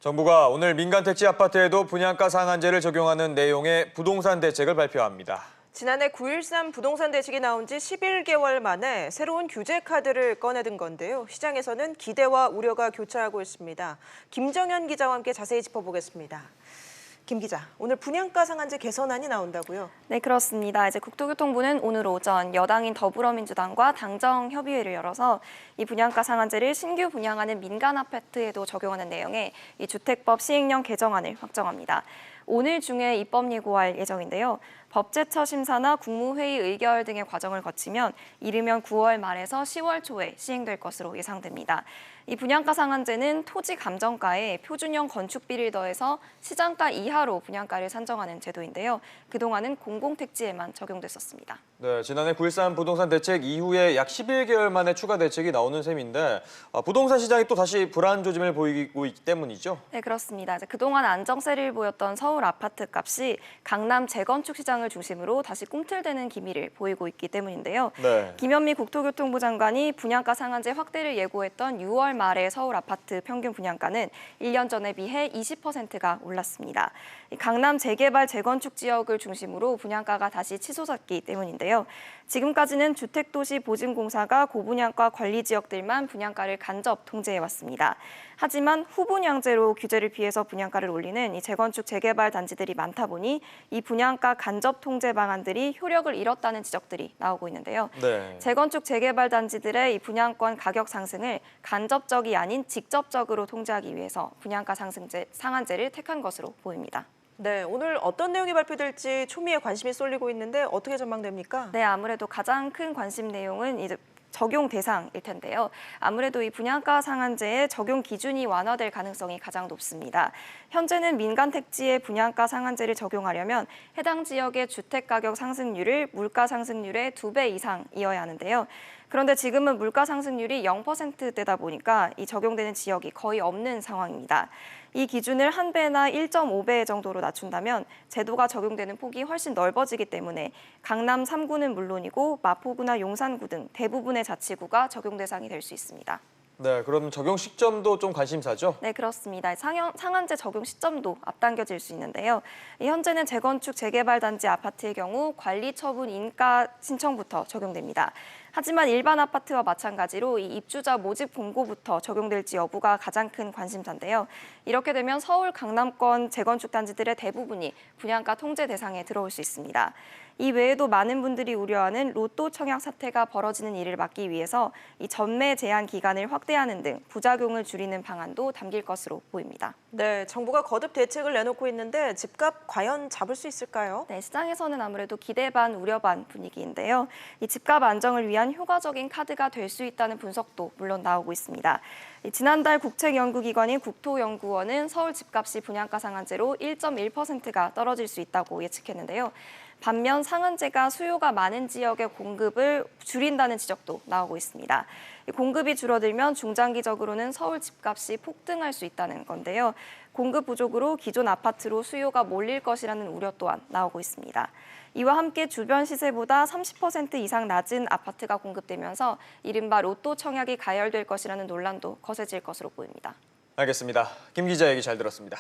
정부가 오늘 민간 택지 아파트에도 분양가 상한제를 적용하는 내용의 부동산 대책을 발표합니다. 지난해 9.13 부동산 대책이 나온 지 11개월 만에 새로운 규제 카드를 꺼내든 건데요. 시장에서는 기대와 우려가 교차하고 있습니다. 김정현 기자와 함께 자세히 짚어보겠습니다. 김 기자, 오늘 분양가 상한제 개선안이 나온다고요? 네, 그렇습니다. 이제 국토교통부는 오늘 오전 여당인 더불어민주당과 당정 협의회를 열어서 이 분양가 상한제를 신규 분양하는 민간 아파트에도 적용하는 내용의 이 주택법 시행령 개정안을 확정합니다. 오늘 중에 입법 예고할 예정인데요. 법제처 심사나 국무회의 의결 등의 과정을 거치면 이르면 9월 말에서 10월 초에 시행될 것으로 예상됩니다. 이 분양가 상한제는 토지 감정가에 표준형 건축비를 더해서 시장가 이하로 분양가를 산정하는 제도인데요. 그동안은 공공택지에만 적용됐었습니다. 네, 지난해 9.13 부동산 대책 이후에 약 11개월 만에 추가 대책이 나오는 셈인데 부동산 시장이 또 다시 불안 조짐을 보이고 있기 때문이죠? 네, 그렇습니다. 그동안 안정세를 보였던 서울 아파트 값이 강남 재건축 시장을 중심으로 다시 꿈틀대는 기미를 보이고 있기 때문인데요. 네. 김현미 국토교통부 장관이 분양가 상한제 확대를 예고했던 6월 말에 서울 아파트 평균 분양가는 1년 전에 비해 20%가 올랐습니다. 강남 재개발 재건축 지역을 중심으로 분양가가 다시 치솟았기 때문인데요. 지금까지는 주택도시보증공사가 고분양가 관리 지역들만 분양가를 간접 통제해왔습니다. 하지만 후분양제로 규제를 피해서 분양가를 올리는 이 재건축 재개발 단지들이 많다 보니 이 분양가 간접 통제 방안들이 효력을 잃었다는 지적들이 나오고 있는데요. 네. 재건축 재개발 단지들의 이 분양권 가격 상승을 간접적이 아닌 직접적으로 통제하기 위해서 분양가 상한제를 택한 것으로 보입니다. 네, 오늘 어떤 내용이 발표될지 초미의 관심이 쏠리고 있는데 어떻게 전망됩니까? 네, 아무래도 가장 큰 관심 내용은 이제 적용 대상일 텐데요. 아무래도 이 분양가 상한제의 적용 기준이 완화될 가능성이 가장 높습니다. 현재는 민간 택지의 분양가 상한제를 적용하려면 해당 지역의 주택가격 상승률을 물가 상승률의 2배 이상이어야 하는데요. 그런데 지금은 물가 상승률이 0%대다 보니까 이 적용되는 지역이 거의 없는 상황입니다. 이 기준을 1배나 1.5배 정도로 낮춘다면 제도가 적용되는 폭이 훨씬 넓어지기 때문에 강남 3구는 물론이고 마포구나 용산구 등 대부분의 자치구가 적용 대상이 될 수 있습니다. 네, 그럼 적용 시점도 좀 관심사죠? 네, 그렇습니다. 상한제 적용 시점도 앞당겨질 수 있는데요. 현재는 재건축 재개발 단지 아파트의 경우 관리 처분 인가 신청부터 적용됩니다. 하지만 일반 아파트와 마찬가지로 이 입주자 모집 공고부터 적용될지 여부가 가장 큰 관심사인데요. 이렇게 되면 서울 강남권 재건축 단지들의 대부분이 분양가 통제 대상에 들어올 수 있습니다. 이 외에도 많은 분들이 우려하는 로또 청약 사태가 벌어지는 일을 막기 위해서 이 전매 제한 기간을 확대하는 등 부작용을 줄이는 방안도 담길 것으로 보입니다. 네, 정부가 거듭 대책을 내놓고 있는데 집값 과연 잡을 수 있을까요? 네, 시장에서는 아무래도 기대 반 우려 반 분위기인데요. 이 집값 안정을 위한 효과적인 카드가 될 수 있다는 분석도 물론 나오고 있습니다. 지난달 국책연구기관인 국토연구원은 서울 집값이 분양가 상한제로 1.1%가 떨어질 수 있다고 예측했는데요. 반면 상한제가 수요가 많은 지역의 공급을 줄인다는 지적도 나오고 있습니다. 공급이 줄어들면 중장기적으로는 서울 집값이 폭등할 수 있다는 건데요. 공급 부족으로 기존 아파트로 수요가 몰릴 것이라는 우려 또한 나오고 있습니다. 이와 함께 주변 시세보다 30% 이상 낮은 아파트가 공급되면서 이른바 로또 청약이 가열될 것이라는 논란도 거세질 것으로 보입니다. 알겠습니다. 김 기자 얘기 잘 들었습니다.